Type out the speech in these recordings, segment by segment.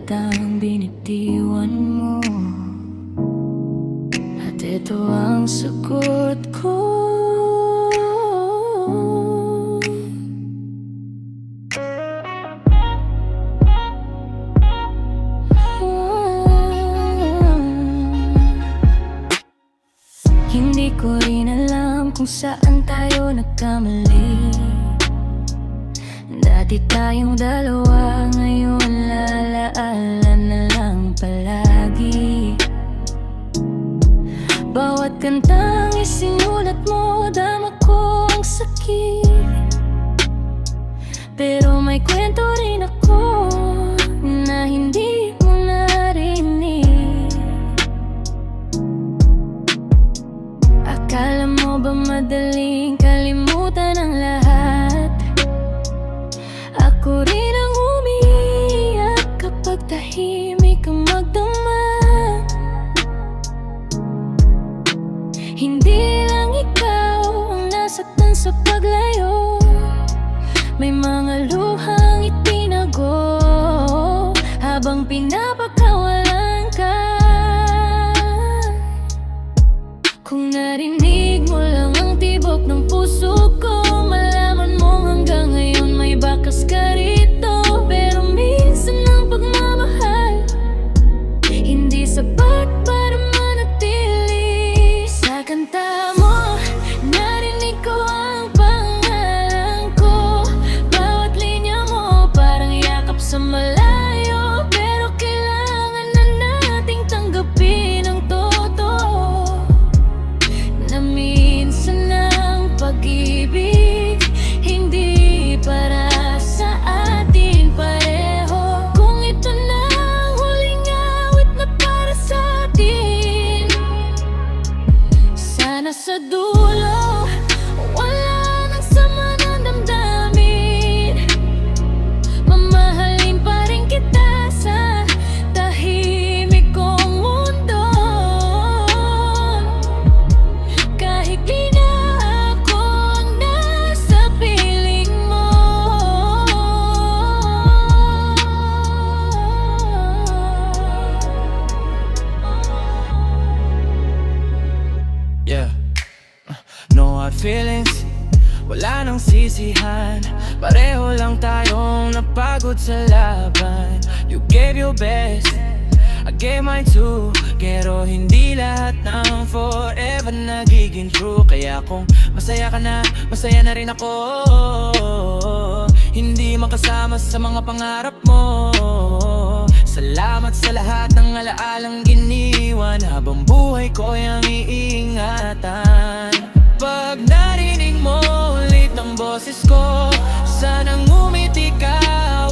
kitang binitiwan mo. At ito ang sagot ko. Hindi ko rin alam kung saan tayo nagkamali. Dati tayong dalawa, ngayon lalaala na lang palagi. Bawat kantang isinulat mo, dama ko ang sakit. Pero may kwento rin ako na hindi mo narinig. Akala mo ba madaling kalimutan ang lahat? Ako rin ang umiiyak kapag tahimik ang magdamag. Hindi lang ikaw ang nasaktan sa paglayo. May mga luhang itinago habang pinapakawalan ka. Kung narinig mo lang ang tibok ng puso ko, malaman mo hanggang ngayon may bakas ka rito. Pero minsan ang pagmamahal hindi sapat para manatili. Sa kanta mo, narinig ko ang pangalan ko. Bawat linya mo parang yakap sa malayo. Pero kailangan na nating tanggapin ang totoo, na minsan ang pag-ibig hindi para sa atin pareho. Kung ito na ang huling awit na para sa atin, sana sa dulo wala nang sama ng damdamin. Mamahalin pa rin kita sa tahimik kong mundo. Kahit di na ako ang nasa piling mo. Yeah, no hard feelings, wala nang sisihan. Pareho lang tayong napagod sa laban. You gave your best, I gave mine too. Pero hindi lahat ng forever nagiging true. Kaya kung masaya ka na, masaya na rin ako. Hindi makasama sa mga pangarap mo. Salamat sa lahat ng alaalang giniwan. Habang buhay ko yung iingatan. Pag narinig mo ulit ang boses ko, sanang ngumiti ka,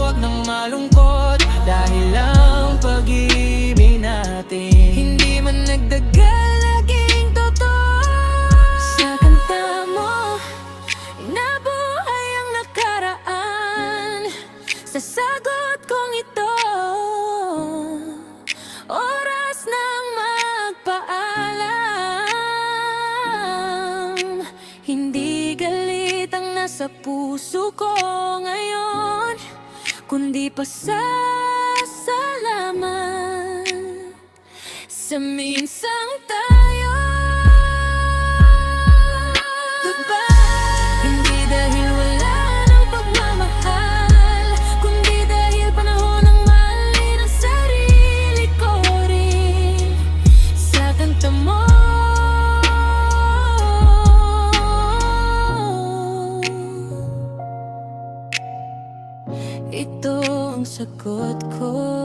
wag nang malungkot. Dahil ang pag-ibig natin hindi man nagdagal, naging totoo. Sa kanta mo, nabuhay ang nakaraan. Sa sagot kong ito, oras nang magpaalam. Hindi galit ang nasa puso ko ngayon, kundi pasasalamat sa minsang tayo. Goodbye. Hindi dahil wala ng pagmamahal, kundi dahil panahon ng mahalin ang sarili ko rin. Sa kanta mo, ito ang sagot ko.